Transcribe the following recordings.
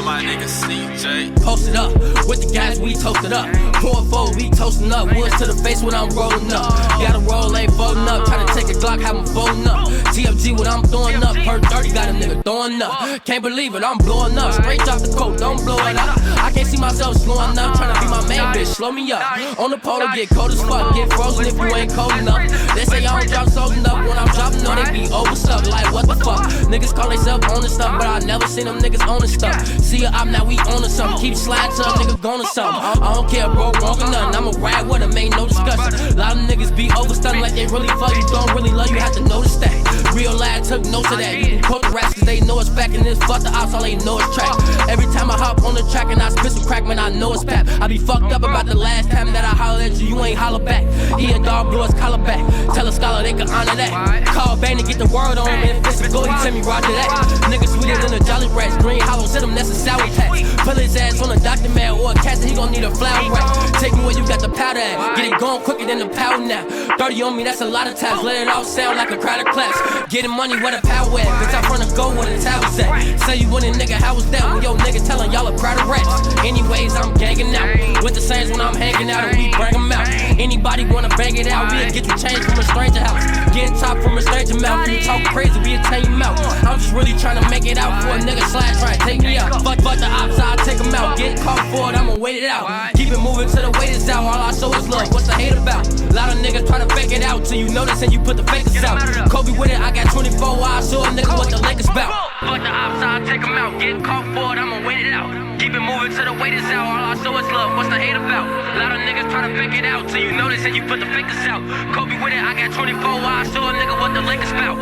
My nigga CJ posted up with the guys, we toasted up. Pouring forward, we toasting up. Woods to the face when I'm rolling up. Gotta roll, ain't folding up. Try to take a Glock, have him folding up. TFG when I'm throwing up. Per 30, got a nigga throwing up. Can't believe it, I'm blowing up. Straight off the coat, don't blow it up. I can't see myself slowing up. Trying to be my main bitch, slow me up. On the pole, get cold as fuck. Get frozen if you ain't cold enough. They say I don't drop sold enough. When I'm dropping, no, they be overstuck. Like, what the fuck? Niggas call themselves owning stuff, but I never seen them niggas owning stuff. See ya, I'm now we owning something. Keep sliding up, nigga going to something. I don't care, bro, wrong or nothing. I'ma ride with him, ain't no discussion. Lot of niggas be overstunned like they really fuck you. Don't really love you, have to notice that. Real lad took notes of that. You can quote the raps cause they know it's back in this. Fuck the ops, all they know is track. Every time I hop on the track and I spit some crack, man, I know it's pap. I be fucked up about the last time that I hollered at you, you ain't holler back. He a dog, blew his collar back. Tell a scholar they can honor that. Call Bang to get the word on him. If it's a go, he tell me roger that. Nigga sweeter than the Jolly Rats. Green hollows hit him, that's a sour patch. Put his ass on a doctor man or a cat, he gon' need a flower rack. Take me where you got the powder at. Get it going quicker than the powder now. 30 on me, that's a lot of times. Let it all sound like a crowd of claps. Getting money where the power at. Bitch, I front to go where the towers at. Say you winning, nigga, how was that? When your nigga telling y'all a crowd of rats. Anyways, I'm ganging out with the saints when I'm hanging out and we bring them out. Anybody wanna bang it out, we'll get you changed from a stranger house. Getting top from a stranger mouth. You talk crazy, we'll tell you out. I'm just really trying to make it out for a nigga slide try to take me out. Fuck the ops, I'll take them out. Get caught for it, I'ma wait it out. Keep it moving till the weight is out. All I show is love, what's the hate about? A lot of niggas try to fake it out till you notice and you put the fakers out. Kobe with it, I got 24 eyes, show a nigga what the Lakers bout. Fuck the ops, I'll take them out. Get caught for it, I'ma wait it out. Keep it moving till the weight is out. All I show is love, what's the hate about? A lot of niggas try to fake it out till you notice and you put the fakers out. Kobe with it, I got 24 eyes, show a nigga what the Lakers bout.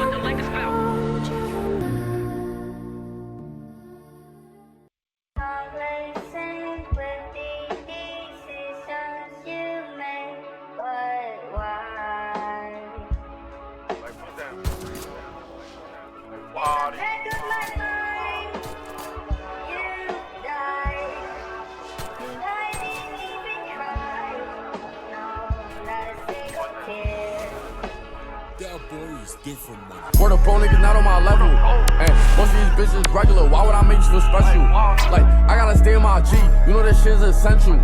Word up, bro, niggas not on my level. And most of these bitches regular, why would I make you feel special? Like, I gotta stay in my G, you know that shit is essential.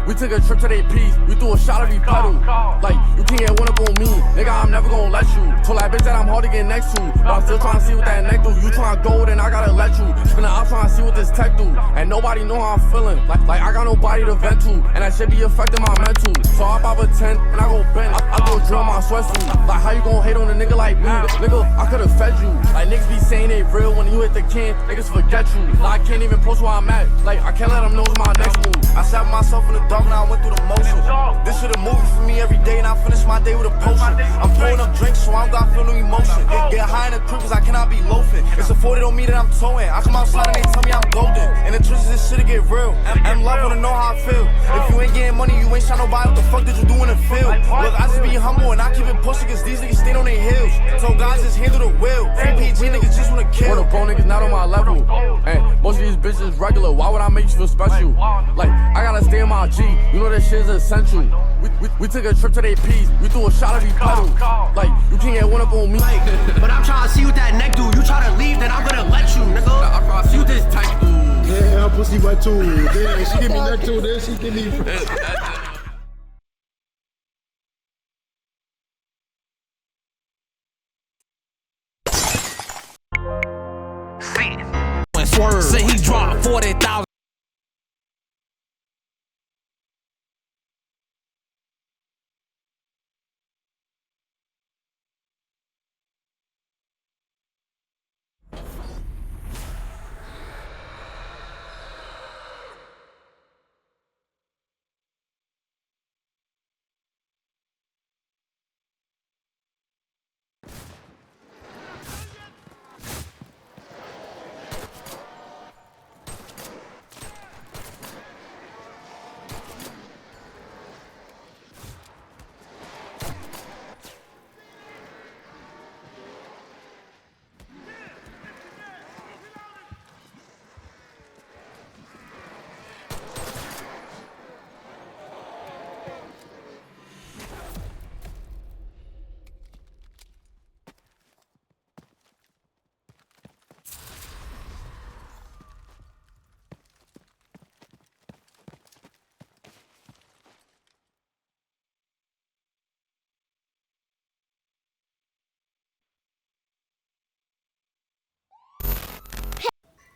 We took a trip to they piece, we threw a shot of each pedal. Like, you can't get one up on me, nigga, I'm never gonna let you. Told that bitch that I'm hard to get next to, but I'm still trying to see what that neck do. You trying to go, then I gotta let you. Spin the out trying to see what this tech do. And nobody know how I'm feeling, like I got nobody to vent to. And that shit be affecting my mental. So I pop a 10, and I go bend, I go drill my sweatsuit. Like, how you gon' hate on a nigga like me? Nigga, I could've fed you. Like, niggas be saying they real when you hit the can, niggas forget you. Like, I can't even post where I'm at, like, I can't let them know it's my next move. I shot myself in the dark, now I went through the motions. This shit a movie for me every day, and I finish my day with a potion. I'm pouring up drinks, so I don't got feel no emotion. Get high in the crib, cause I cannot be loafing. It's afforded on me that I'm towing. I come outside and they tell me I'm golden. And the truth is this shit'll get real. M love wanna know how I feel. If you ain't getting money, you ain't shot nobody. What the fuck did you do in the field? Look, I just be humble and I keep it pushing, cause these niggas stay on their heels. So guys just handle the wheel. PG niggas just wanna kill. Word up, bro, niggas not on my level. And most of these bitches regular, why would I make you feel special? Like, I gotta stay in my G, you know that shit is essential. We took a trip to they piece, we threw a shot of each pedal. Like, you can't get one up on me. But I'm trying to see what that neck do. You try to leave, then I'm gonna let you, nigga. I'm trying to see what this tight do. Yeah, I'm pussy wet too. Yeah, she give me neck too, then she give me. Say he dropped 40,000.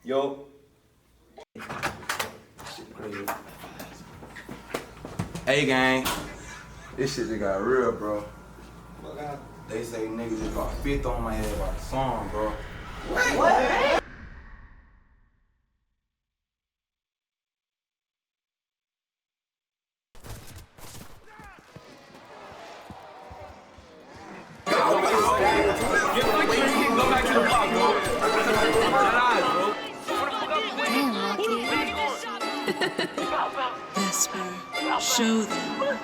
Yo. Shit crazy. Hey gang, this shit just got real, bro. They say niggas just got 50 on my head about the song, bro. What? Show them.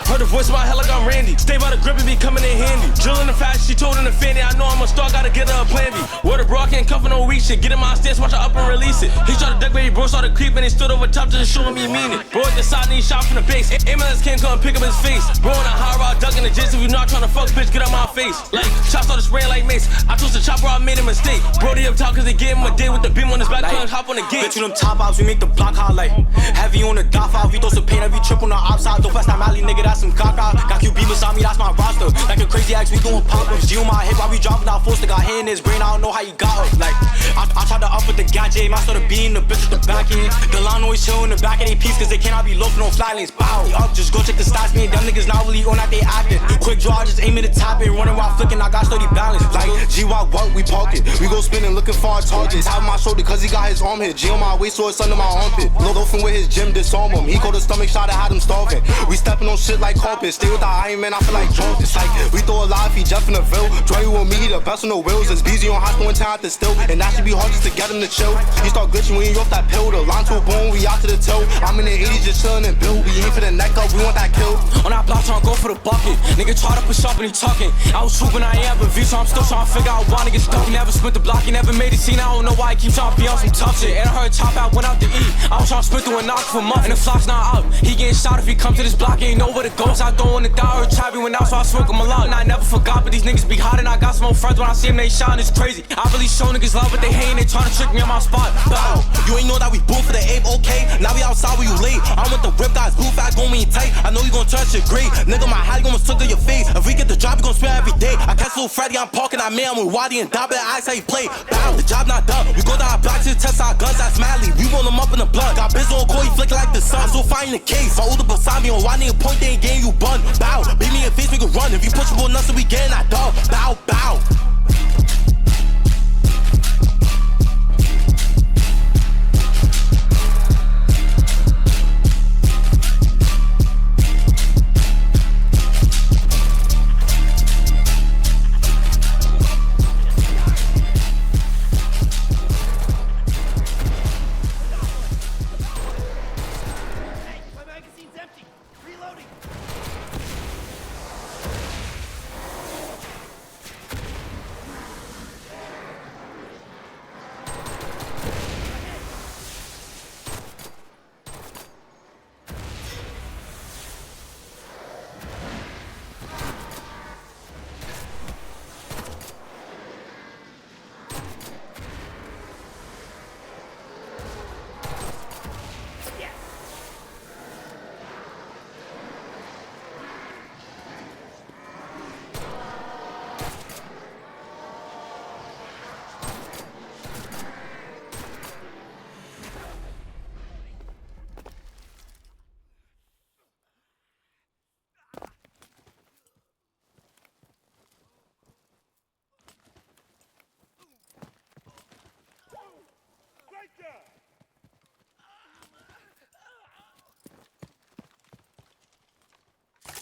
Heard the voice in my head like I'm Randy. Stay by the grip and be coming in handy. Drilling the fast, she told in the fanny. I know I'm a star, gotta get her a plan B. Word of bro, I can't cover no weak shit. Get in my stance, watch her up and release it. He tried to duck, baby, bro started creeping. He stood over top just showing me mean it. Bro at the side and he shot from the base. Ambulance can't come pick up his face. Bro in a high rod, ducking the jits. If you not trying to fuck, bitch, get out my face. Like, shots started spraying like mace. I told the chopper, I made a mistake. Bro, they up top cause they gave him a day with the beam on his back. Couldn't hop on the gate. Bitch, you them top ops, we make the block highlight. Heavy on the dot five, we throw some pain every trip on the outside. Don't pass that Mally, nigga, that's some caca. Got QB beside me, that's my roster. Like a crazy axe, we doing pop-ups. G on my hip while we dropping out force. Got hair in his brain, I don't know how you got up. Like, I tried to up with the gadget, I started being the bitch with the back end. The line always chill in the back of they piece, cause they cannot be loafing on flat lanes. Bow, up, just go check the stats, me and them niggas not really on that, they acting. Quick draw, just aiming to tap it, running while flicking, I got steady balance. Like, G-Walk, what, we parking. We go spinning, looking for our targets. Have my shoulder, cause he got his arm hit. G on my waist, so it's under my armpit. Loafing with his gym, disarm him. He called a stomach shot, I had him starving. We stepping on shit like carpet. Stay with the Iron Man, I feel like drunk. It's like, we throw a live, he Jeff in the Ville. Joy with me, the best on the wheels. It's busy on high school and time at the still. And that should be hard just to get him to chill. He start glitching when you off that pill. The line to a bone, we out to the toe. I'm in the 80s just chillin' and build. We aim for the neck up, we want that kill. On that block, tryna go for the bucket. Nigga try to push up and he tucking. I was trooping, I ain't ever V, so I'm still tryna figure out why niggas stuck. He never split the block, he never made it scene. I don't know why he keep tryna be on some tough shit. And I heard top out, went out to eat. I was tryna sprint through a knock for a month. And the flock's not up. He getting shot if he come to this block, he ain't know where to go. So I don't wanna die or try. Went out, so I smoke him a lot. And I never forgot, but these niggas be hot. And I got some old friends when I see them, they shine, it's crazy. I really show niggas love, but they hating, they tryna trick me on my spot. Bow. You ain't know that we boom for the ape, okay? Now we outside where you late. I'm with the rip guys, blue fat, gon' mean tight. I know you gon' touch shit great. Nigga, my hat, you gon' took to your face. If we get the job, you gon' spend every day. I catch little Freddy, I'm parking, I'm man, I'm with Waddy and Dobby, I ask how you play. Bow, the job not done. We go down our blocks to test our guns, that's Mally. We roll them up in the blood. Got biz on call, he flicking like the sun. So fine in the case. For older beside me on Waddy and point, they ain't getting you bun. Bow, beat me in face, we can run. If you push for nothing, we getting that dub. Bow, bow.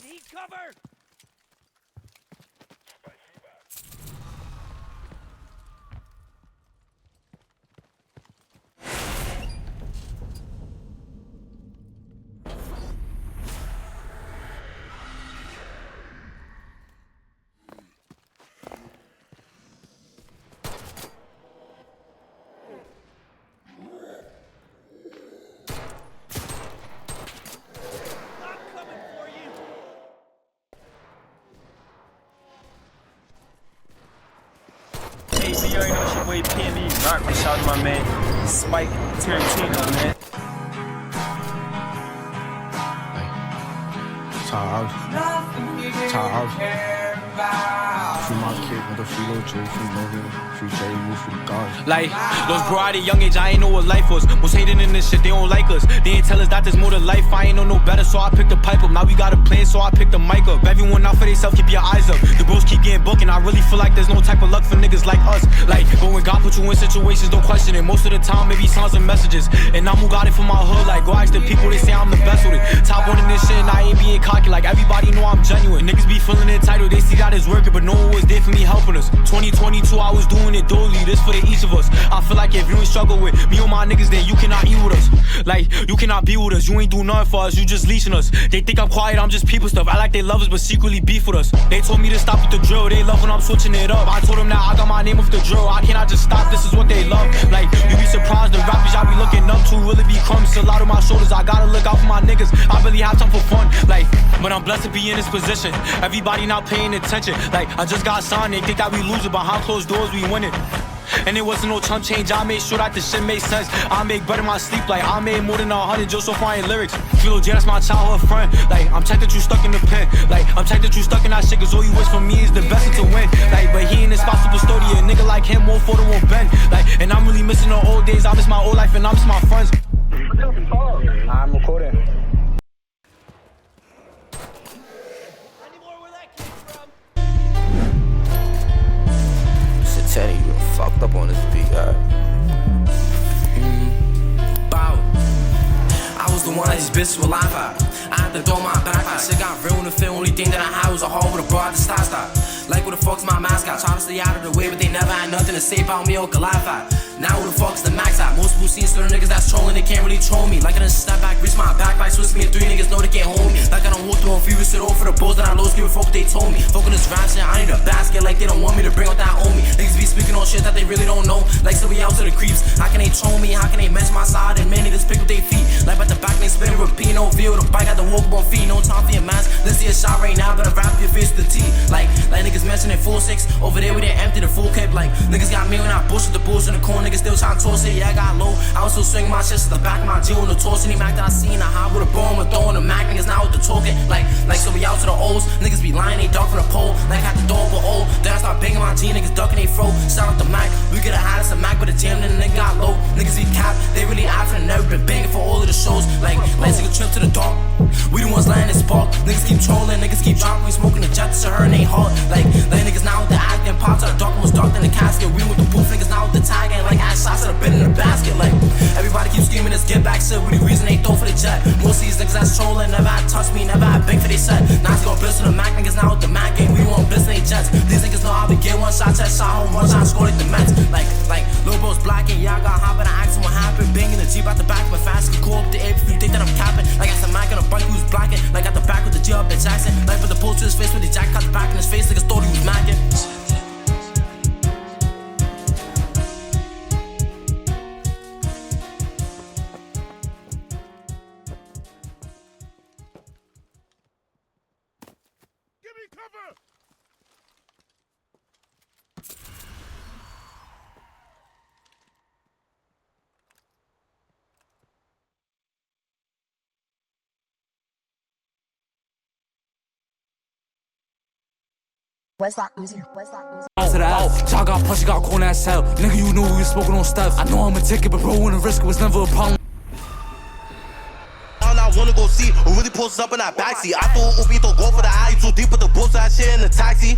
Need cover! So you already know it's your boy PNB Narc, man. Shout out to my man Spike Tarantino, man. Charles. Free my kid, mother free little J, free Logan, free J, move free guards. Like, those bro at a young age, I ain't know what life was. Was hating in this shit, they don't like us. They ain't tell us that there's more to life. I ain't know no better, so I picked the pipe up. Now we got a plan, so I picked the mic up. Everyone out for themselves, keep your eyes up. The bros keep getting booked, and I really feel like there's no type of luck for niggas like us. Like, but when God put you in situations, don't question it. Most of the time, maybe sounds and messages. And I'm who got it from my hood. Like, go ask the people, they say I'm the best with it. Top one in this shit, and I ain't being cocky. Like, everybody know I'm genuine. Niggas be feeling entitled, they see that it's working, but no one was there for me helping us. 2022, I was doing it dolly. This for the each of us. I feel like if you ain't struggle with me or my niggas, then you cannot eat with us. Like, you cannot be with us. You ain't do nothing for us, you just leashing us. They think I'm quiet, I'm just people stuff. I like they love us, but secretly beef with us. They told me to stop with the drill, they love when I'm switching it up. I told them that I got my name with the drill. I cannot just stop, this is what they love. Like, you be surprised, the rappers y'all be looking up to really be crumbs. A lot on my shoulders, I gotta look out for my niggas. I really have time for fun, like, but I'm blessed to be in this position. Everybody not paying attention. Like, I just got signed, they think that we losing. Behind closed doors, we winning. And it wasn't no chump change, I made sure that the shit made sense. I make better in my sleep, like I made more than 100 just so far in lyrics. Philo J, that's my childhood friend. Like, I'm checked that you stuck in the pen. Like, I'm checked that you stuck in that shit, cause all you wish for me is the best to win. Like, but he ain't his spot super sturdy, a nigga like him won't photo won't bend. Like, and I'm really missing the old days, I miss my old life and I miss my friends. I'm recording. Teddy, you fucked up on this beat, Bow. I was the one that these bitches were live at. I had to throw my back out. Shit got real in the film. Only thing that I had was a hole with a bro at the start. Like, who the fuck's my mascot? Try to stay out of the way, but they never had nothing to say about me or could laugh at. Now who the fuck's the max at? Most people seen certain niggas that's trolling, they can't really troll me. Like I done step back, reach my back, like switch me and 3 niggas know they can't hold me. Like I don't walk through on fever, sit over the bulls that I low, give a fuck what they told me. Fucking this rap shit, I need a basket, like they don't want me to bring out that on me. Niggas be speaking on shit that they really don't know, like so we out to the creeps. How can they troll me? How can they mention my side? And man, niggas pick with their feet. Like at the back, they spin and repeat, no feel. The bike got the walk up on feet, no time for your mask. Let's see a shot right now, better wrap your face to the T. Like niggas mentioning 4-6, over there we didn't empty the full clip. Like niggas got me when I bullshit the bulls in the corner, niggas still trying to toss it. Yeah, I got low. I was still swinging my shit to the back of my G on the torch. Any Mac that I seen, I hop with a bone, with throwing the Mac. Niggas now with the talking. Like so we out to the O's. Niggas be lying, they duck from the pole. Like at the door for old. Then I start banging my G, niggas ducking they fro. Shout out the Mac. We could've had us a Mac, but the jam, then the nigga got low. Niggas be capped, they really after and never been banging for all of the shows. Like, let's take a trip to the dark. We the ones landing spark. Niggas keep trolling, niggas keep dropping. We smoking the jets to her and they hard. Like niggas now with the acting. Pops out the dark, was dark than the casket. We with the booth, niggas now with the tag. And like ass shots that have been in the basket. Like, everybody keeps screaming this get back shit. We the reason they throw for the jet. Most of these niggas that's trolling, never had touched me, never had big for they set. Now it's gon' bliss with the Mac, niggas now with the Mac game. We want bliss in they jets. These niggas know how we get one shot, chest shot home, one shot, score like the Mets. Like, Lil Bro's blocking, yeah, I got hop and I asked him what happened. Banging the Jeep out the back of my fast, could go up the air if you think that I'm capping. Like, I said, Mac on a bike, who's blocking. Like, at the back with the G up at Jackson. Like, with the pole to his face with the jack cut the back in his face, niggas thought he was macking. What's that music? To the F, y'all got punched, got corn ass hell. Nigga, you knew we was smoking on stuff. I know I'm a ticket, but bro, when the risk was never a problem. I wanna go see who really posted up in that backseat. I thought Ubito go for the alley too deep, but the bulls that shit in the taxi.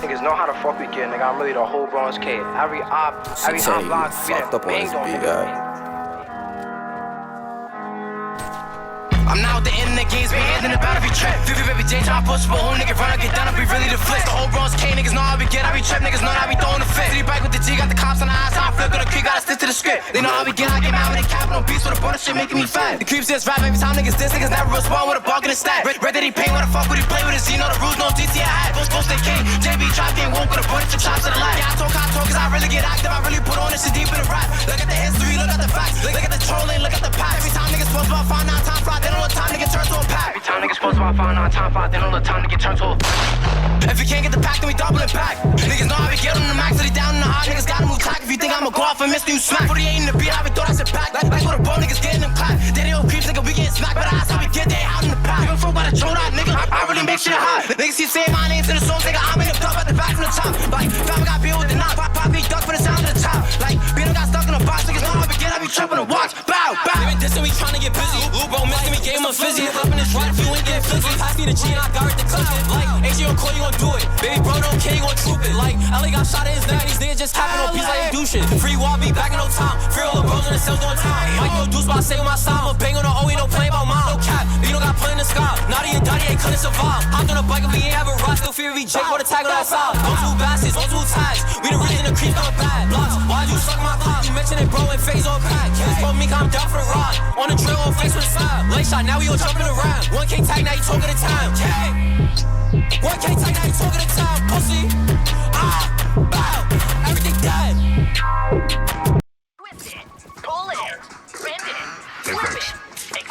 Niggas know how to fuck we get, nigga. I'm really the whole Bronx kid. Every op block, we done banged on nigga. I'm now with the internet games, be ending about every trip. Vivi baby J, try to push, but whole nigga run, I get down, I be really the flip. The whole Bronx K, niggas know how we get, I be trip, niggas know how we throwing the fit. City bike with the G, got the cops on the eyes, I flip on the creek, gotta stick to the script. They know how we get, I get mad when they capping on beats with a butter shit making me fat. The creeps just rap every time niggas diss, niggas never respond with a bug in the stack. Red that he pay, what the fuck would he play with his Z, know the rules, no DT I had. Post they king, JB trap game, won't go to bunch of shots to the left. Yeah, I talk, cause I really get active, I really put on this shit deep in the rap. Look at the history, look at the facts, look at the trolling, look at the past. Every time niggas post about 5-9 time fly, they don't know time to get turned to a pack. Every time niggas post about 5-9 time fly, they don't know time to get turned to a If you can't get the pack, then we double it back. Niggas know how we get on the max, so they down in the hot, niggas gotta move tack. If you think I'm a go off and miss you smack. 48 in the beat, I be throw that shit back. Like what a bro niggas getting them clap. They don't creeps, nigga, we getting smacked. But that's how we get there out in the back. Give a fuck about a troll out, nigga. I really make shit hot. Niggas keep saying my names in the songs, nigga. I'm in the club at the back from the top. Like, fam, got beat with the knock. Pop me duck for the sound of the top. Like, beat got stuck in a box. Niggas know how we get. I be tripping the watch. Bow, bow. They been dissing, we tryna get busy. Lil bro missing me, gave him a fizzy. Up in this ride if you ain't get flizzy. Pass me the G and I got it to click it. Like, ain't you gon' call, you gon' do it. Baby bro don't care, you gon' troop it. Like, LA got shot in his neck. These niggas just tapping on peace like they do shit. Free wall, be back in no time. Free all the bros in the cells doing time. Mike no deuce, but I say with my side. I'ma bang on the O, ain't no playing about mine. No cap, you don't got play in the sky. Naughty and Dottie ain't couldn't survive. Hopped on a bike if we ain't have a ride. Still fear we Jake for the tag on that side. Those two bastards, those two tags. We the rich and the creeps on bad blocks. Why'd you suck my cock? You mention it, bro, and phase on pack. Kids for me, I'm down for the ride. On the drill, on face with the side. Late shot, now we all jumping around. 1K tag, now you talking the time. 1K tag, now you talking the time. Pussy. Bow. Everything dead. Twist it, pull it, bend it, flip it, extend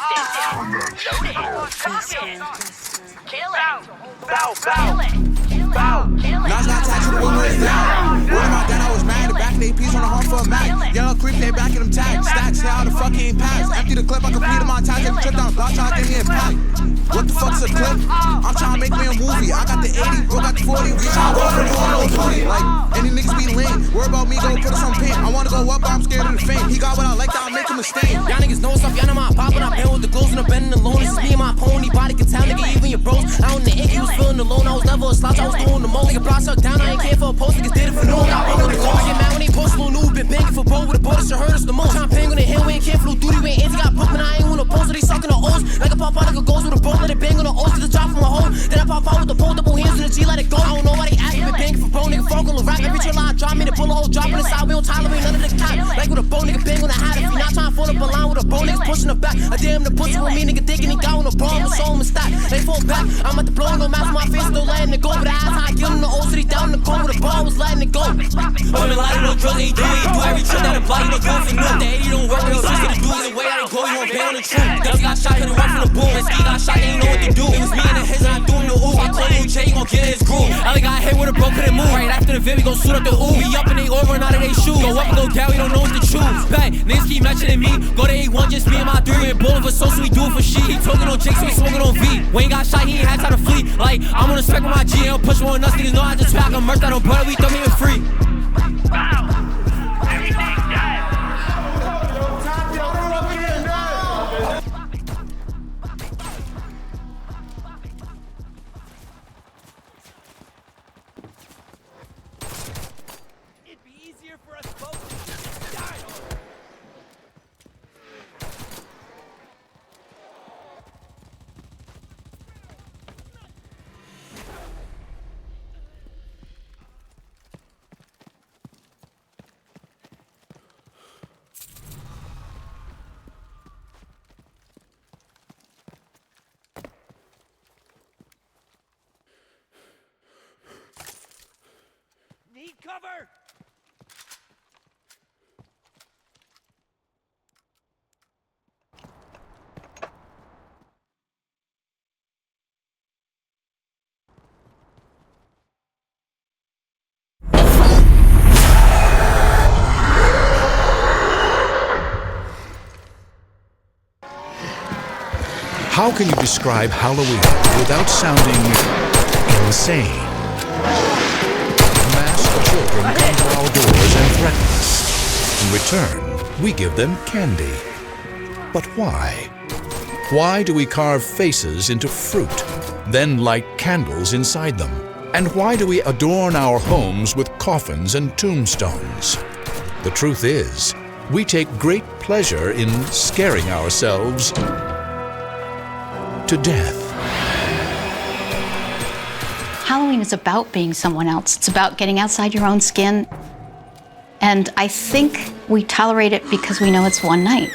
it, load it, cock it, kill it, bow, kill it, bow, kill it. Now's not time to the woman is down. What am I done? I was mad. The back of they piece on the home for a Mac. Yellow creep, they back in them tags. Stacks, how the fuck ain't pass. Empty the clip, I completed my time. Take a trip down the block, trying to get me a pack. What the fuck's a clip? I'm trying to make me a movie. I got the 80, bro got the 40. We trying to go for the no 20. Like, any niggas be lame. Worry about me, go put us on paint. I wanna go up, but I'm scared of the fame. He got what I like, I'll make him a stain. Y'all niggas know stuff, y'all know my pop, but I been with the goals and I been in the loan. This is me and my pony, body can tell, nigga, even your bros. Out in the ink, he was feeling alone. I was never a slouch, I was doing the most. Nigga, block suck down, I ain't care for a post, niggas did it for no. I run with the goals, I get mad when they post little new. Been banging for bro with a boy, this should hurt us the most. Trying to bang on the hill, we ain't care for no duty, we ain't anti, got booked, and I ain't want to post, so they sucking the O's. Like a pop out, like a goes with a bro, let it bang on the O's, to the drop from a hole. Then I pop out with the pole, double hands in the G, let it go. I don't know why they ask me, been banging for bro, nigga, folk on the rap. Every chill I drop me, the bullet hole, drop on the side, we don't tolerate none of the cap. Like with a bow, nigga, bang on the hat. If you not trying to fall up a line with a bro, niggas pushing the back. I damn the pussy with me, nigga, thinking he got on the bro, I'm a soul, I'm a stack. They fall back, I'm at the blow, no mask, my face, still letting it go. But the ass high, give him the old city down in the cold with a ball, was letting it go. Women like no drills, he do every trick that apply, you don't do it for new. The 80 don't work, when he switch to the dudes, the way I go, you won't pay on the truth. Guns got shot, hit him right from the boom, and Ski got shot, he ain't know what to do. It was me and his, and I doing the ooh. I call you Jay, he gon' get his groove. Ellie got hit with a bro, couldn't move. Right after the vid, we gon' suit up the ooh. We up and they over and out of they shoes. Go up and go down, we don't know what to choose. Bang, niggas keep mentioning me. Go to A1, just me and my three. We're bowling for social, we do it for shit. He talking on Jake, so we smoking on V. When he got shot, he ain't had time to flee. Like, I'm on the spec with my G, and push more than us. Niggas know I just pack a merch that on butter, we throw me in free. Need cover! How can you describe Halloween without sounding insane? Masked children come to our doors and threaten us. In return, we give them candy. But why? Why do we carve faces into fruit, then light candles inside them? And why do we adorn our homes with coffins and tombstones? The truth is, we take great pleasure in scaring ourselves to death. Halloween is about being someone else. It's about getting outside your own skin. And I think we tolerate it because we know it's one night.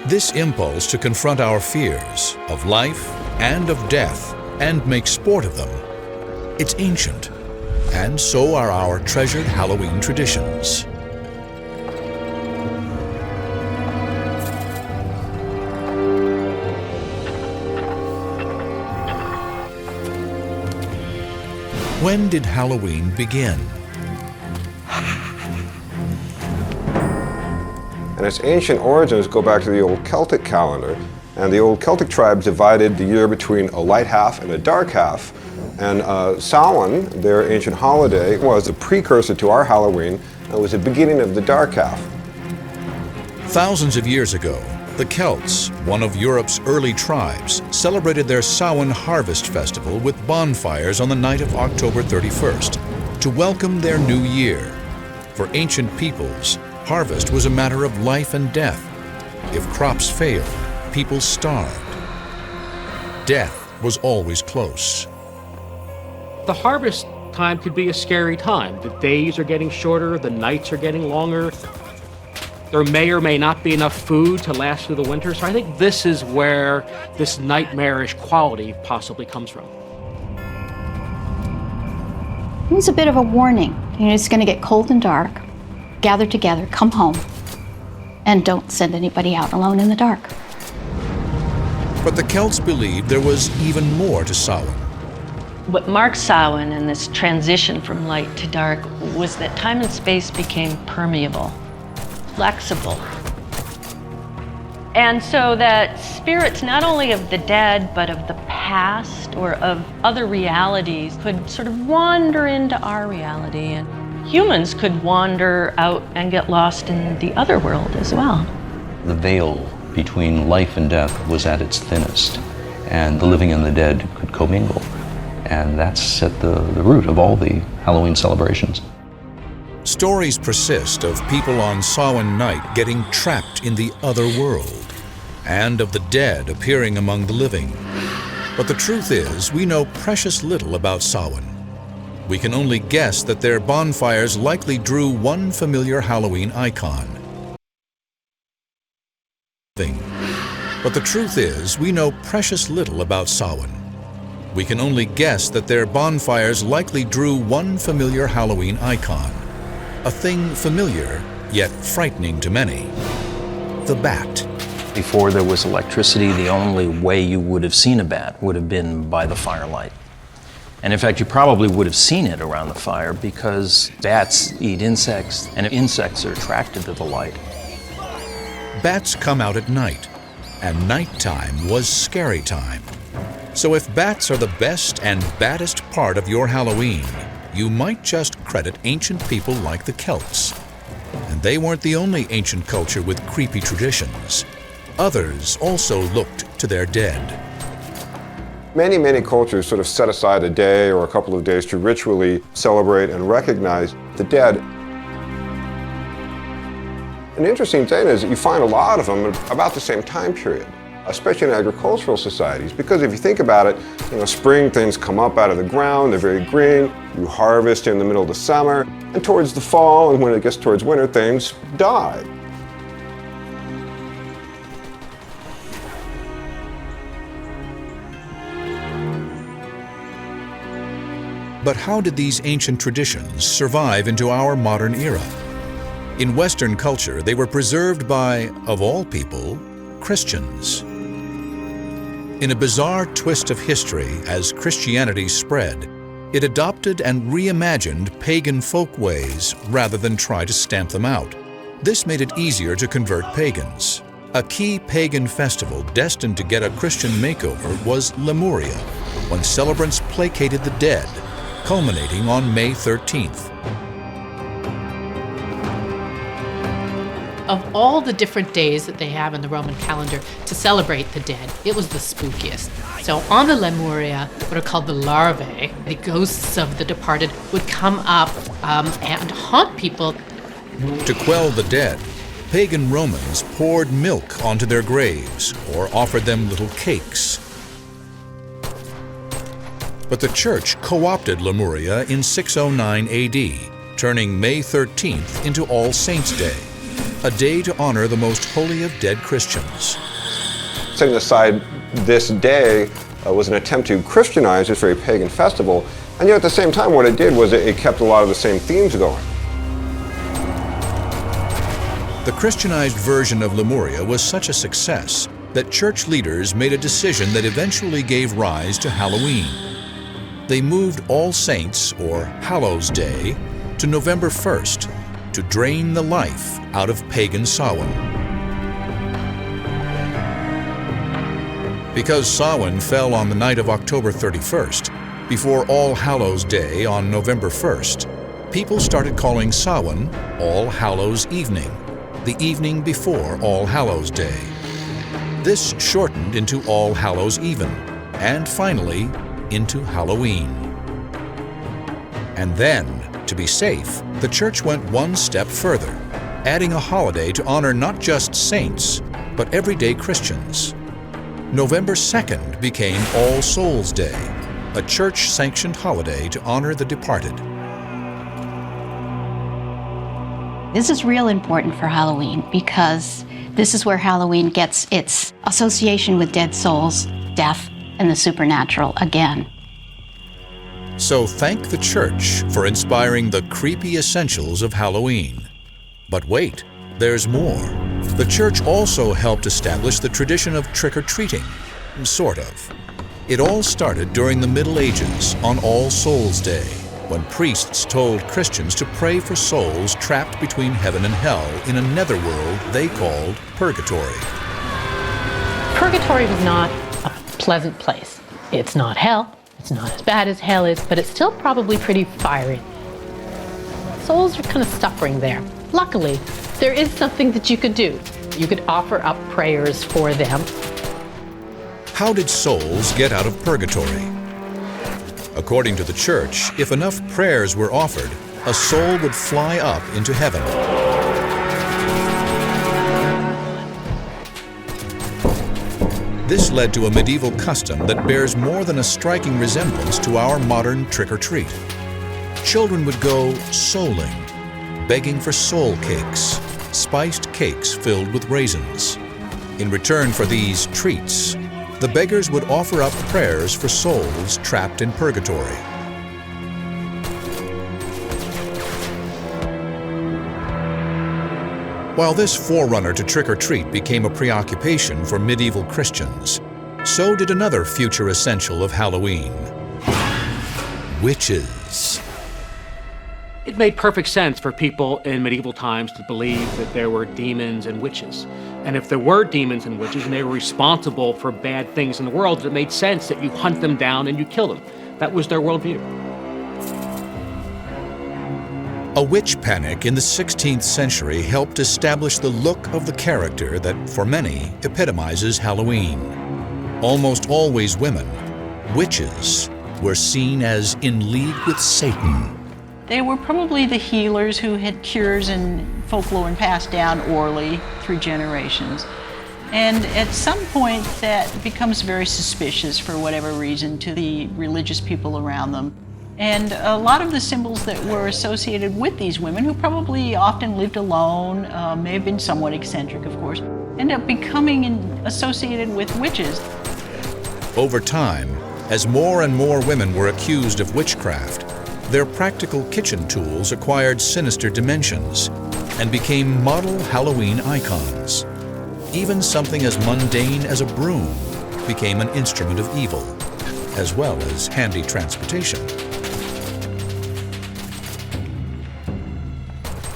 This impulse to confront our fears of life and of death and make sport of them, it's ancient, and so are our treasured Halloween traditions. When did Halloween begin? And its ancient origins go back to the old Celtic calendar. And the old Celtic tribes divided the year between a light half and a dark half. And Samhain, their ancient holiday, was a precursor to our Halloween. And it was the beginning of the dark half. Thousands of years ago, the Celts, one of Europe's early tribes, celebrated their Samhain harvest festival with bonfires on the night of October 31st to welcome their new year. For ancient peoples, harvest was a matter of life and death. If crops failed, people starved. Death was always close. The harvest time could be a scary time. The days are getting shorter, the nights are getting longer. There may or may not be enough food to last through the winter. So I think this is where this nightmarish quality possibly comes from. It was a bit of a warning. You know, it's going to get cold and dark. Gather together, come home, and don't send anybody out alone in the dark. But the Celts believed there was even more to Samhain. What marked Samhain and this transition from light to dark was that time and space became permeable, flexible. And so that spirits, not only of the dead, but of the past or of other realities, could sort of wander into our reality. And humans could wander out and get lost in the other world as well. The veil between life and death was at its thinnest, and the living and the dead could commingle. And that's at the root of all the Halloween celebrations. Stories persist of people on Samhain night getting trapped in the other world, and of the dead appearing among the living. But the truth is, we know precious little about Samhain. We can only guess that their bonfires likely drew one familiar Halloween icon. But the truth is, we know precious little about Samhain. We can only guess that their bonfires likely drew one familiar Halloween icon. A thing familiar, yet frightening to many. The bat. Before there was electricity, the only way you would have seen a bat would have been by the firelight. And in fact, you probably would have seen it around the fire because bats eat insects, and insects are attracted to the light. Bats come out at night, and nighttime was scary time. So if bats are the best and baddest part of your Halloween, you might just credit ancient people like the Celts. And they weren't the only ancient culture with creepy traditions. Others also looked to their dead. Many, many cultures sort of set aside a day or a couple of days to ritually celebrate and recognize the dead. An interesting thing is that you find a lot of them about the same time period, especially in agricultural societies, because if you think about it, spring things come up out of the ground, they're very green, you harvest in the middle of the summer, and towards the fall and when it gets towards winter, things die. But how did these ancient traditions survive into our modern era? In Western culture, they were preserved by, of all people, Christians. In a bizarre twist of history, as Christianity spread, it adopted and reimagined pagan folkways rather than try to stamp them out. This made it easier to convert pagans. A key pagan festival destined to get a Christian makeover was Lemuria, when celebrants placated the dead, culminating on May 13th. Of all the different days that they have in the Roman calendar to celebrate the dead, it was the spookiest. So on the Lemuria, what are called the larvae, the ghosts of the departed, would come up and haunt people. To quell the dead, pagan Romans poured milk onto their graves or offered them little cakes. But the Church co-opted Lemuria in 609 AD, turning May 13th into All Saints' Day, a day to honor the most holy of dead Christians. Setting aside this day was an attempt to Christianize this very pagan festival, and yet at the same time what it did was it kept a lot of the same themes going. The Christianized version of Lemuria was such a success that church leaders made a decision that eventually gave rise to Halloween. they moved All Saints, or Hallows Day, to November 1st to drain the life out of pagan Samhain. Because Samhain fell on the night of October 31st, before All Hallows Day on November 1st, people started calling Samhain All Hallows Evening, the evening before All Hallows Day. This shortened into All Hallows Even, and finally into Halloween. And then, to be safe, the church went one step further, adding a holiday to honor not just saints, but everyday Christians. November 2nd became All Souls Day, a church-sanctioned holiday to honor the departed. This is real important for Halloween because this is where Halloween gets its association with dead souls, death, and the supernatural again. So thank the church for inspiring the creepy essentials of Halloween. But wait, there's more. The church also helped establish the tradition of trick-or-treating, sort of. It all started during the Middle Ages on All Souls Day, when priests told Christians to pray for souls trapped between heaven and hell in a netherworld they called purgatory. Purgatory was not a pleasant place. It's not hell. It's not as bad as hell is, but it's still probably pretty fiery. Souls are kind of suffering there. Luckily, there is something that you could do. You could offer up prayers for them. How did souls get out of purgatory? According to the church, if enough prayers were offered, a soul would fly up into heaven. This led to a medieval custom that bears more than a striking resemblance to our modern trick-or-treat. Children would go souling, begging for soul cakes, spiced cakes filled with raisins. In return for these treats, the beggars would offer up prayers for souls trapped in purgatory. While this forerunner to trick-or-treat became a preoccupation for medieval Christians, so did another future essential of Halloween: witches. It made perfect sense for people in medieval times to believe that there were demons and witches. And if there were demons and witches and they were responsible for bad things in the world, it made sense that you hunt them down and you kill them. That was their worldview. A witch panic in the 16th century helped establish the look of the character that, for many, epitomizes Halloween. Almost always women, witches were seen as in league with Satan. They were probably the healers who had cures and folklore and passed down orally through generations. And at some point that becomes very suspicious for whatever reason to the religious people around them. And a lot of the symbols that were associated with these women, who probably often lived alone, may have been somewhat eccentric of course, end up becoming associated with witches. Over time, as more and more women were accused of witchcraft, their practical kitchen tools acquired sinister dimensions and became model Halloween icons. Even something as mundane as a broom became an instrument of evil, as well as handy transportation.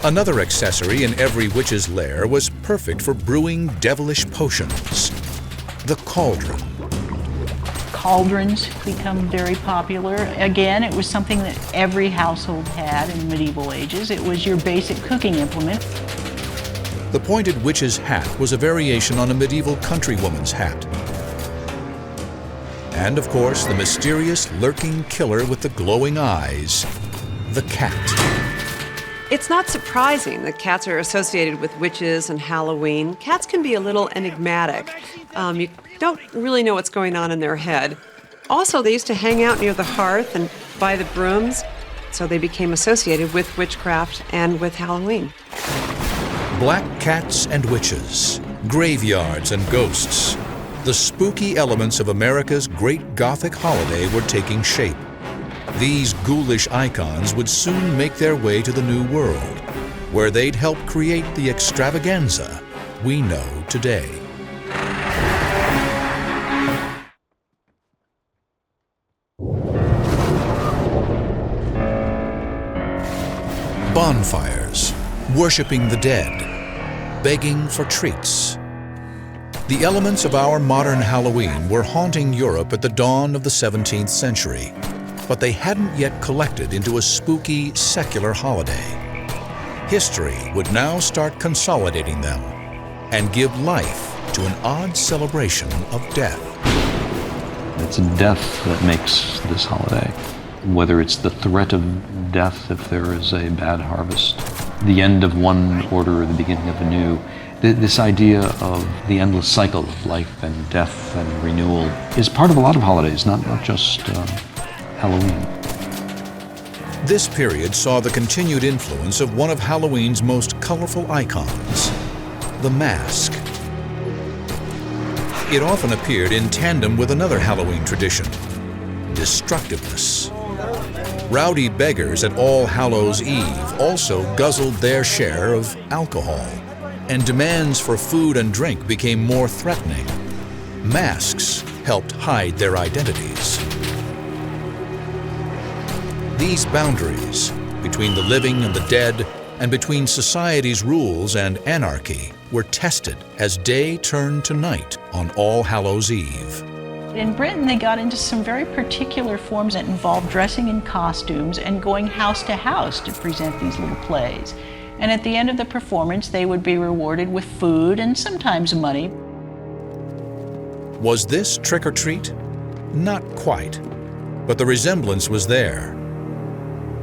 Another accessory in every witch's lair was perfect for brewing devilish potions: the cauldron. Cauldrons become very popular. Again, it was something that every household had in medieval ages. It was your basic cooking implement. The pointed witch's hat was a variation on a medieval countrywoman's hat. And of course, the mysterious lurking killer with the glowing eyes, the cat. It's not surprising that cats are associated with witches and Halloween. Cats can be a little enigmatic. You don't really know what's going on in their head. Also, they used to hang out near the hearth and by the brooms, so they became associated with witchcraft and with Halloween. Black cats and witches, graveyards and ghosts. The spooky elements of America's great Gothic holiday were taking shape. These ghoulish icons would soon make their way to the New World, where they'd help create the extravaganza we know today. Bonfires, worshiping the dead, begging for treats. The elements of our modern Halloween were haunting Europe at the dawn of the 17th century, but they hadn't yet collected into a spooky, secular holiday. History would now start consolidating them and give life to an odd celebration of death. It's death that makes this holiday. Whether it's the threat of death if there is a bad harvest, the end of one order or the beginning of a new, this idea of the endless cycle of life and death and renewal is part of a lot of holidays, not just Halloween. This period saw the continued influence of one of Halloween's most colorful icons, the mask. It often appeared in tandem with another Halloween tradition, destructiveness. Rowdy beggars at All Hallows' Eve also guzzled their share of alcohol, and demands for food and drink became more threatening. Masks helped hide their identities. These boundaries between the living and the dead, and between society's rules and anarchy, were tested as day turned to night on All Hallows' Eve. In Britain, they got into some very particular forms that involved dressing in costumes and going house to house to present these little plays. And at the end of the performance, they would be rewarded with food and sometimes money. Was this trick or treat? Not quite, but the resemblance was there.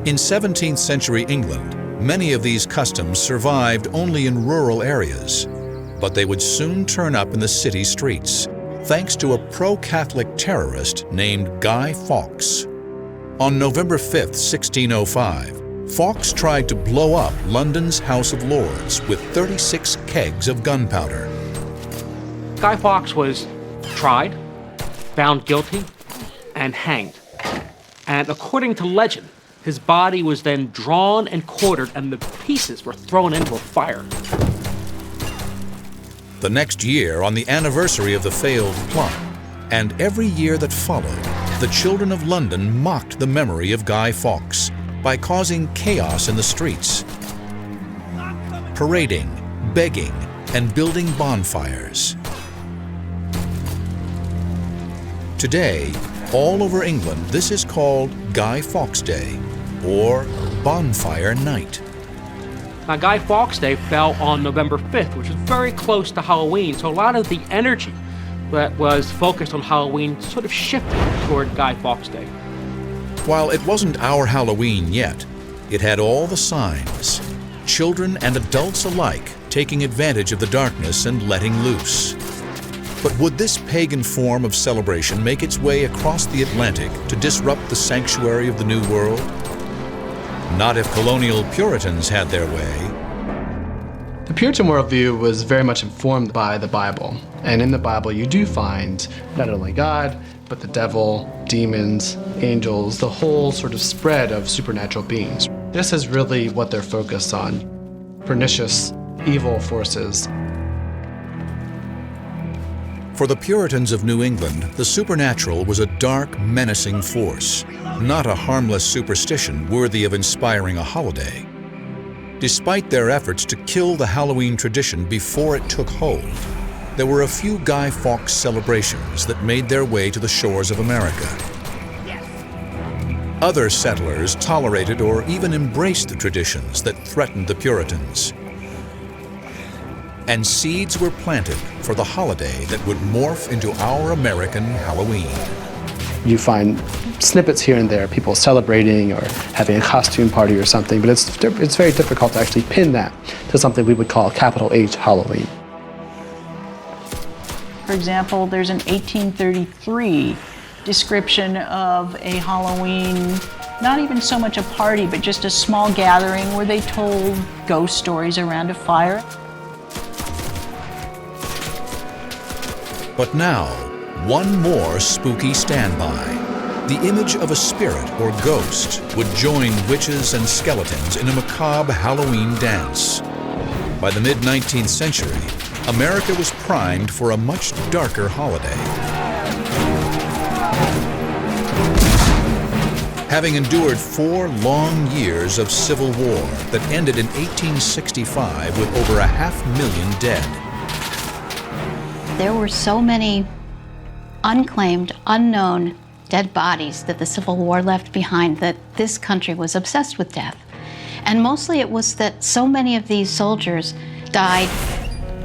In 17th century England, many of these customs survived only in rural areas, but they would soon turn up in the city streets, thanks to a pro-Catholic terrorist named Guy Fawkes. On November 5, 1605, Fawkes tried to blow up London's House of Lords with 36 kegs of gunpowder. Guy Fawkes was tried, found guilty, and hanged. And according to legend, his body was then drawn and quartered, and the pieces were thrown into a fire. The next year, on the anniversary of the failed plot, and every year that followed, the children of London mocked the memory of Guy Fawkes by causing chaos in the streets, parading, begging, and building bonfires. Today, all over England, this is called Guy Fawkes Day, or Bonfire Night. Now, Guy Fawkes Day fell on November 5th, which is very close to Halloween, so a lot of the energy that was focused on Halloween sort of shifted toward Guy Fawkes Day. While it wasn't our Halloween yet, it had all the signs. Children and adults alike taking advantage of the darkness and letting loose. But would this pagan form of celebration make its way across the Atlantic to disrupt the sanctuary of the New World? Not if colonial Puritans had their way. The Puritan worldview was very much informed by the Bible. And in the Bible, you do find not only God, but the devil, demons, angels, the whole sort of spread of supernatural beings. This is really what they're focused on: pernicious, evil forces. For the Puritans of New England, the supernatural was a dark, menacing force, not a harmless superstition worthy of inspiring a holiday. Despite their efforts to kill the Halloween tradition before it took hold, there were a few Guy Fawkes celebrations that made their way to the shores of America. Other settlers tolerated or even embraced the traditions that threatened the Puritans. And seeds were planted for the holiday that would morph into our American Halloween. You find snippets here and there, people celebrating or having a costume party or something, but it's very difficult to actually pin that to something we would call capital H Halloween. For example, there's an 1833 description of a Halloween, not even so much a party, but just a small gathering where they told ghost stories around a fire. But now, one more spooky standby. The image of a spirit or ghost would join witches and skeletons in a macabre Halloween dance. By the mid-19th century, America was primed for a much darker holiday. having endured 4 long years of civil war that ended in 1865 with over 500,000 dead. There were so many unclaimed, unknown dead bodies that the Civil War left behind that this country was obsessed with death. And mostly it was that so many of these soldiers died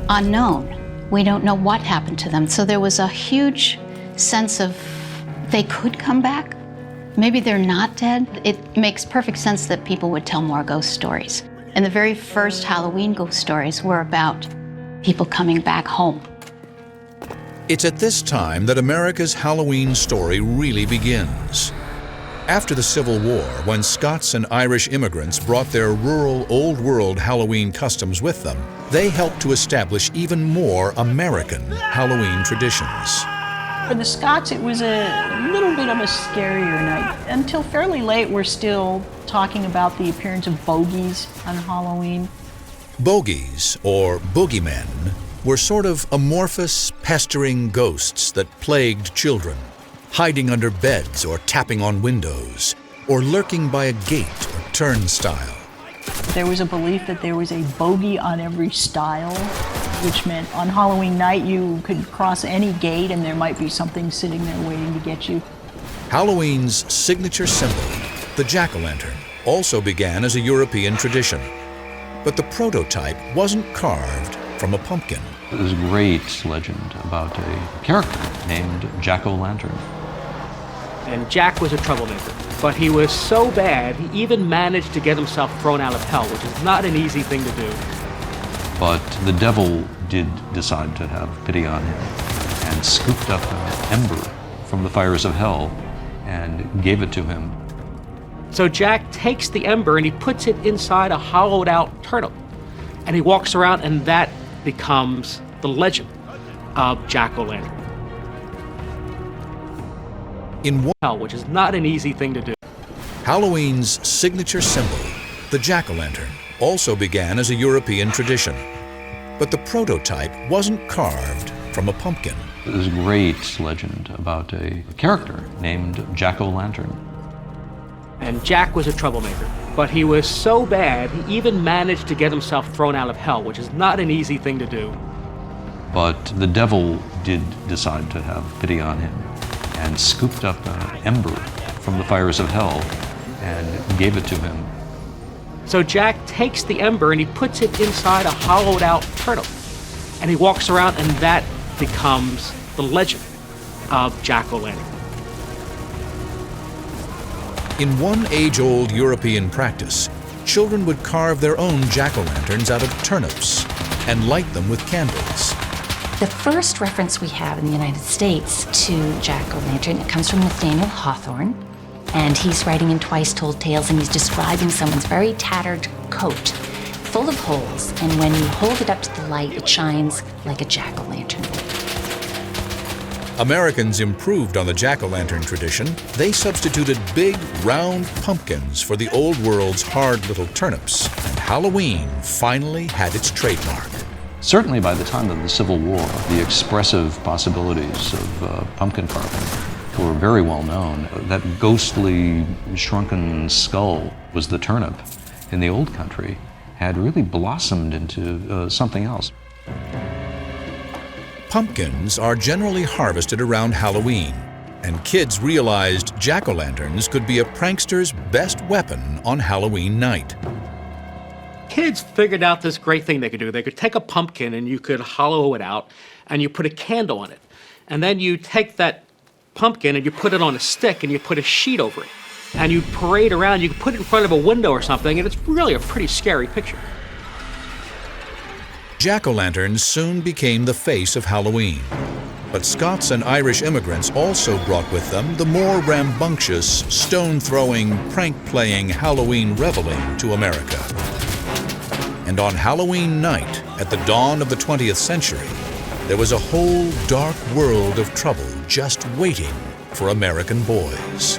unknown. We don't know what happened to them. So there was a huge sense of they could come back. Maybe they're not dead. It makes perfect sense that people would tell more ghost stories. And the very first Halloween ghost stories were about people coming back home. It's at this time that America's Halloween story really begins. After the Civil War, when Scots and Irish immigrants brought their rural, Old World Halloween customs with them, they helped to establish even more American Halloween traditions. For the Scots, it was a little bit of a scarier night. Until fairly late, we're still talking about the appearance of bogies on Halloween. Bogies, or boogeymen, were sort of amorphous, pestering ghosts that plagued children, hiding under beds or tapping on windows, or lurking by a gate or turnstile. There was a belief that there was a bogey on every stile, which meant on Halloween night you could cross any gate and there might be something sitting there waiting to get you. Halloween's signature symbol, the jack-o'-lantern, also began as a European tradition. But the prototype wasn't carved from a pumpkin. There's a great legend about a character named Jack-o'-lantern. And Jack was a troublemaker, but he was so bad he even managed to get himself thrown out of hell, which is not an easy thing to do. But the devil did decide to have pity on him and scooped up an ember from the fires of hell and gave it to him. So Jack takes the ember and he puts it inside a hollowed out turnip. And he walks around, and that becomes the legend of Jack-o'-lantern. In one, which is not an easy thing to do. Halloween's signature symbol, the jack-o'-lantern, also began as a European tradition. But the prototype wasn't carved from a pumpkin. There's a great legend about a character named Jack-o'-lantern. And Jack was a troublemaker, but he was so bad he even managed to get himself thrown out of hell, which is not an easy thing to do. But the devil did decide to have pity on him and scooped up an ember from the fires of hell and gave it to him. So Jack takes the ember and he puts it inside a hollowed out turnip. And he walks around, and that becomes the legend of Jack-o'-lantern. In one age-old European practice, children would carve their own jack-o'-lanterns out of turnips and light them with candles. The first reference we have in the United States to Jack-o'-lantern, it comes from Nathaniel Hawthorne, and he's writing in Twice Told Tales, and he's describing someone's very tattered coat full of holes, and when you hold it up to the light, it shines like a jack-o'-lantern. Americans improved on the jack-o'-lantern tradition. They substituted big, round pumpkins for the Old World's hard little turnips, and Halloween finally had its trademark. Certainly by the time of the Civil War, the expressive possibilities of pumpkin carving were very well known. That ghostly, shrunken skull was the turnip in the old country, had really blossomed into something else. Pumpkins are generally harvested around Halloween, and kids realized jack-o'-lanterns could be a prankster's best weapon on Halloween night. Kids figured out this great thing they could do. They could take a pumpkin and you could hollow it out and you put a candle on it. And then you take that pumpkin and you put it on a stick and you put a sheet over it. And you parade around, you could put it in front of a window or something, and it's really a pretty scary picture. Jack-o'-lanterns soon became the face of Halloween. But Scots and Irish immigrants also brought with them the more rambunctious, stone-throwing, prank-playing Halloween reveling to America. And on Halloween night, at the dawn of the 20th century, there was a whole dark world of trouble just waiting for American boys.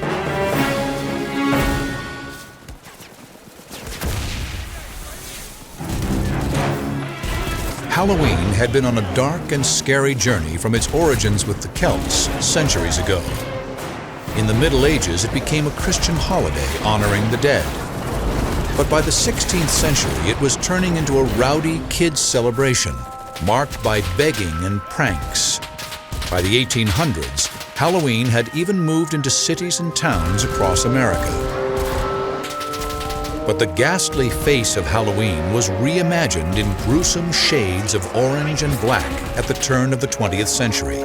Halloween had been on a dark and scary journey from its origins with the Celts centuries ago. In the Middle Ages, it became a Christian holiday honoring the dead. But by the 16th century, it was turning into a rowdy kids' celebration, marked by begging and pranks. By the 1800s, Halloween had even moved into cities and towns across America. But the ghastly face of Halloween was reimagined in gruesome shades of orange and black at the turn of the 20th century.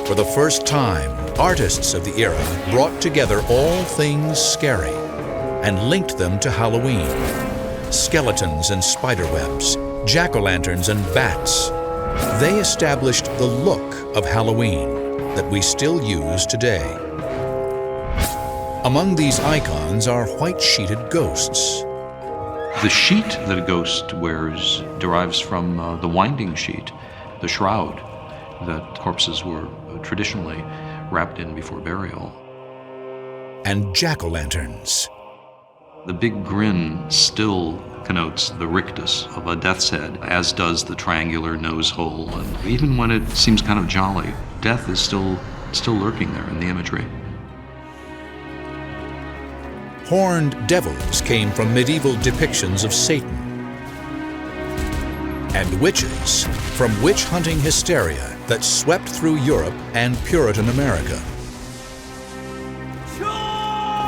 For the first time, artists of the era brought together all things scary and linked them to Halloween. Skeletons and spiderwebs, jack-o'-lanterns and bats. They established the look of Halloween that we still use today. Among these icons are white-sheeted ghosts. The sheet that a ghost wears derives from the winding sheet, the shroud that corpses were traditionally wrapped in before burial. And jack-o'-lanterns. The big grin still connotes the rictus of a death's head, as does the triangular nose hole. And even when it seems kind of jolly, death is still lurking there in the imagery. Horned devils came from medieval depictions of Satan. And witches from witch-hunting hysteria that swept through Europe and Puritan America.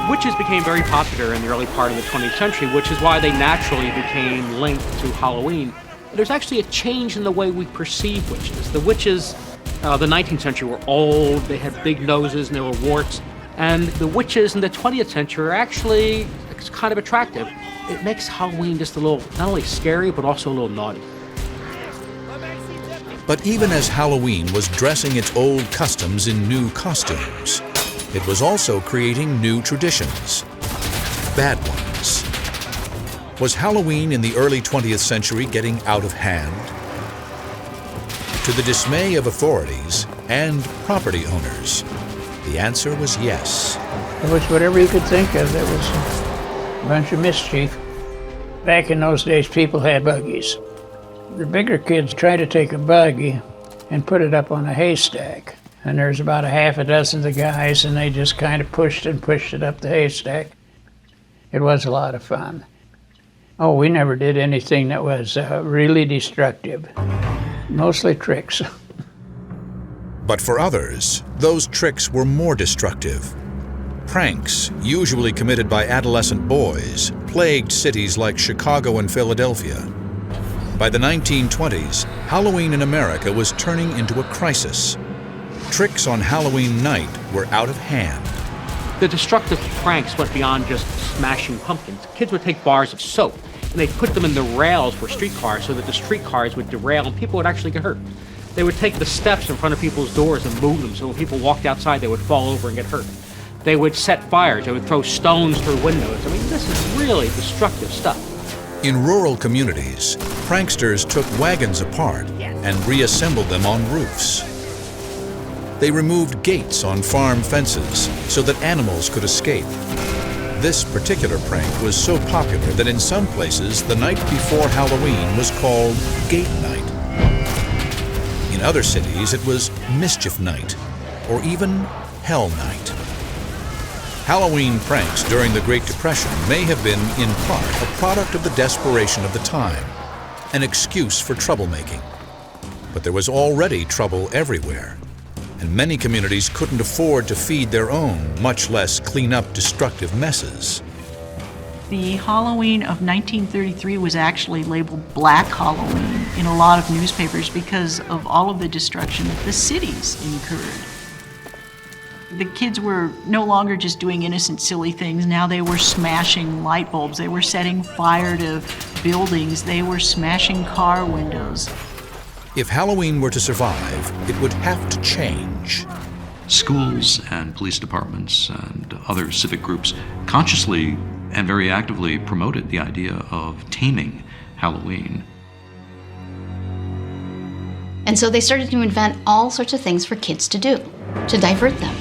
Witches became very popular in the early part of the 20th century, which is why they naturally became linked to Halloween. But there's actually a change in the way we perceive witches. The witches, the 19th century, were old, they had big noses, and there were warts. And the witches in the 20th century are actually kind of attractive. It makes Halloween just a little, not only scary, but also a little naughty. But even as Halloween was dressing its old customs in new costumes, it was also creating new traditions, bad ones. Was Halloween in the early 20th century getting out of hand? To the dismay of authorities and property owners, the answer was yes. It was whatever you could think of. It was a bunch of mischief. Back in those days, people had buggies. The bigger kids tried to take a buggy and put it up on a haystack. And there's about a half a dozen of the guys, and they just kind of pushed it up the haystack. It was a lot of fun. Oh, we never did anything that was really destructive. Mostly tricks. But for others, those tricks were more destructive. Pranks, usually committed by adolescent boys, plagued cities like Chicago and Philadelphia. By the 1920s, Halloween in America was turning into a crisis. Tricks on Halloween night were out of hand. The destructive pranks went beyond just smashing pumpkins. Kids would take bars of soap and they'd put them in the rails for streetcars so that the streetcars would derail and people would actually get hurt. They would take the steps in front of people's doors and move them so when people walked outside they would fall over and get hurt. They would set fires. They would throw stones through windows. I mean, this is really destructive stuff. In rural communities, pranksters took wagons apart and reassembled them on roofs. They removed gates on farm fences so that animals could escape. This particular prank was so popular that in some places, the night before Halloween was called Gate Night. In other cities, it was Mischief Night, or even Hell Night. Halloween pranks during the Great Depression may have been, in part, a product of the desperation of the time, an excuse for troublemaking. But there was already trouble everywhere, and many communities couldn't afford to feed their own, much less clean up destructive messes. The Halloween of 1933 was actually labeled Black Halloween in a lot of newspapers because of all of the destruction that the cities incurred. The kids were no longer just doing innocent, silly things. Now they were smashing light bulbs. They were setting fire to buildings. They were smashing car windows. If Halloween were to survive, it would have to change. Schools and police departments and other civic groups consciously and very actively promoted the idea of taming Halloween. And so they started to invent all sorts of things for kids to do, to divert them.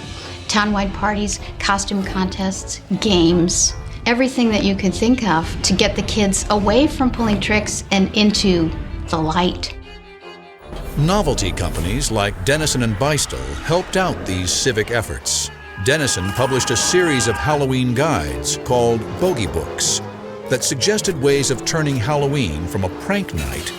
Townwide parties, costume contests, games, everything that you could think of to get the kids away from pulling tricks and into the light. Novelty companies like Dennison and Beistel helped out these civic efforts. Denison published a series of Halloween guides called Bogey Books that suggested ways of turning Halloween from a prank night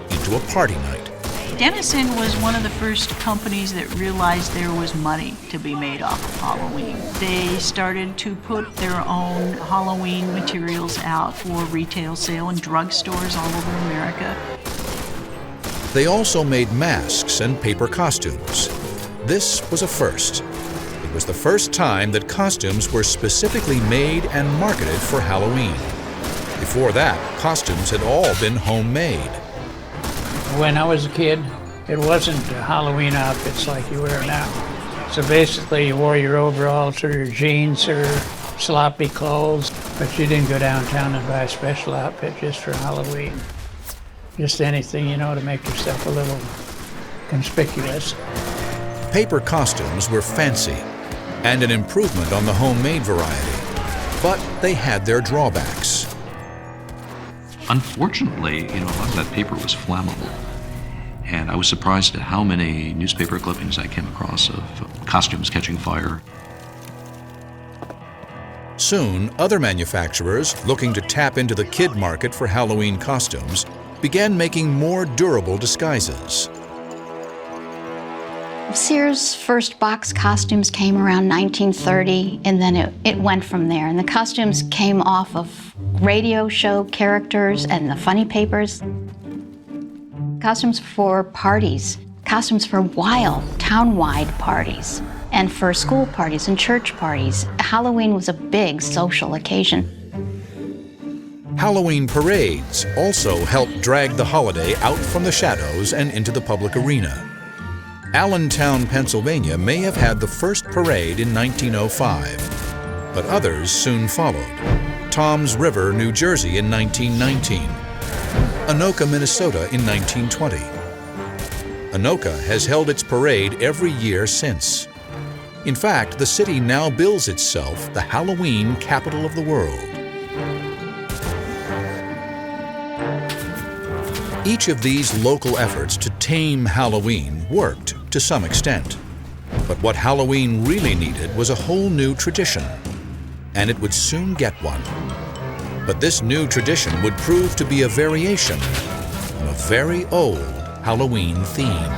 into a party night. Denison was one of the first companies that realized there was money to be made off of Halloween. They started to put their own Halloween materials out for retail sale in drugstores all over America. They also made masks and paper costumes. This was a first. It was the first time that costumes were specifically made and marketed for Halloween. Before that, costumes had all been homemade. When I was a kid, it wasn't Halloween outfits like you wear now. So basically you wore your overalls or your jeans or sloppy clothes, but you didn't go downtown and buy a special outfit just for Halloween. Just anything, to make yourself a little conspicuous. Paper costumes were fancy and an improvement on the homemade variety, but they had their drawbacks. Unfortunately, a lot of that paper was flammable. And I was surprised at how many newspaper clippings I came across of costumes catching fire. Soon, other manufacturers, looking to tap into the kid market for Halloween costumes, began making more durable disguises. Sears' first box costumes came around 1930, and then it went from there. And the costumes came off of radio show characters and the funny papers. Costumes for parties, costumes for wild, town-wide parties, and for school parties and church parties. Halloween was a big social occasion. Halloween parades also helped drag the holiday out from the shadows and into the public arena. Allentown, Pennsylvania may have had the first parade in 1905, but others soon followed. Toms River, New Jersey in 1919. Anoka, Minnesota in 1920. Anoka has held its parade every year since. In fact, the city now bills itself the Halloween capital of the world. Each of these local efforts to tame Halloween worked to some extent. But what Halloween really needed was a whole new tradition, and it would soon get one. But this new tradition would prove to be a variation on a very old Halloween theme.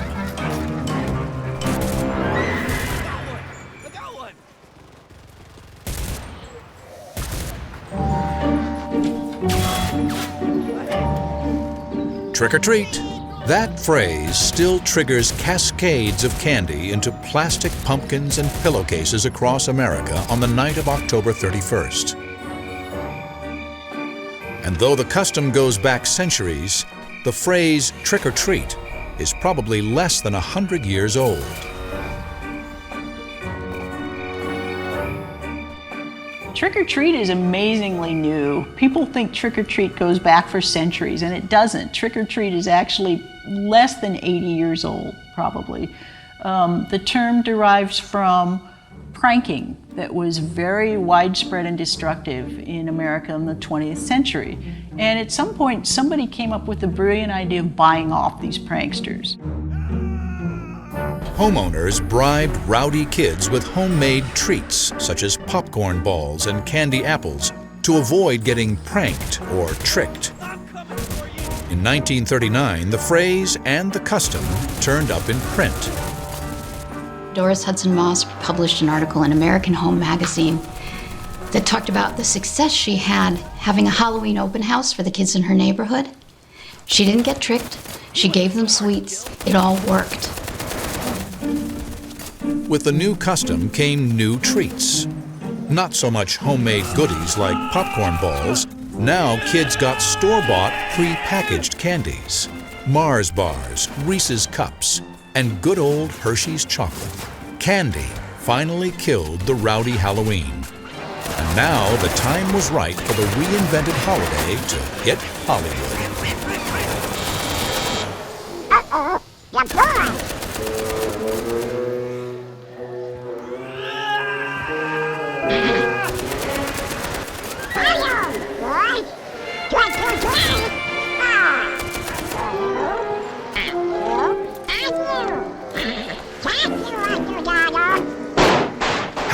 Trick or treat. That phrase still triggers cascades of candy into plastic pumpkins and pillowcases across America on the night of October 31st. And though the custom goes back centuries, the phrase trick or treat is probably less than 100 years old. Trick or treat is amazingly new. People think trick or treat goes back for centuries, and it doesn't. Trick or treat is actually less than 80 years old, probably. The term derives from pranking that was very widespread and destructive in America in the 20th century. And at some point, somebody came up with the brilliant idea of buying off these pranksters. Homeowners bribed rowdy kids with homemade treats, such as popcorn balls and candy apples, to avoid getting pranked or tricked. In 1939, the phrase and the custom turned up in print. Doris Hudson Moss published an article in American Home magazine that talked about the success she had having a Halloween open house for the kids in her neighborhood. She didn't get tricked. She gave them sweets. It all worked. With the new custom came new treats. Not so much homemade goodies like popcorn balls. Now kids got store-bought, pre-packaged candies. Mars bars, Reese's cups, and good old Hershey's chocolate. Candy finally killed the rowdy Halloween. And now the time was right for the reinvented holiday to hit Hollywood. Uh-oh, you're good.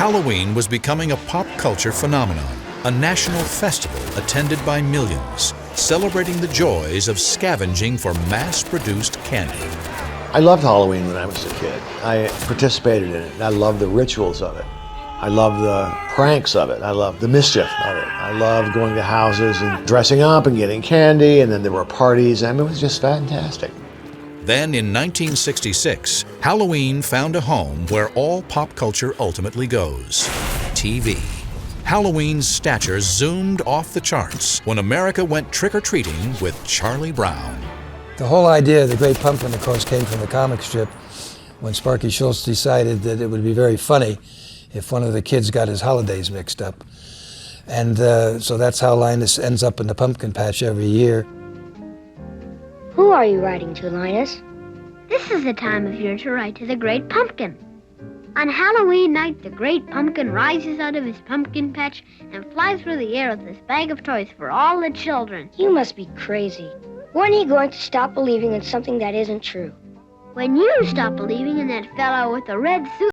Halloween was becoming a pop culture phenomenon, a national festival attended by millions, celebrating the joys of scavenging for mass-produced candy. I loved Halloween when I was a kid. I participated in it, and I loved the rituals of it. I loved the pranks of it. I loved the mischief of it. I loved going to houses and dressing up and getting candy, and then there were parties. I mean, it was just fantastic. Then in 1966, Halloween found a home where all pop culture ultimately goes: TV. Halloween's stature zoomed off the charts when America went trick-or-treating with Charlie Brown. The whole idea of the Great Pumpkin, of course, came from the comic strip when Sparky Schultz decided that it would be very funny if one of the kids got his holidays mixed up. And so that's how Linus ends up in the pumpkin patch every year. Who are you writing to, Linus? This is the time of year to write to the Great Pumpkin. On Halloween night, the Great Pumpkin rises out of his pumpkin patch and flies through the air with this bag of toys for all the children. You must be crazy. When are you going to stop believing in something that isn't true? When you stop believing in that fellow with the red suit.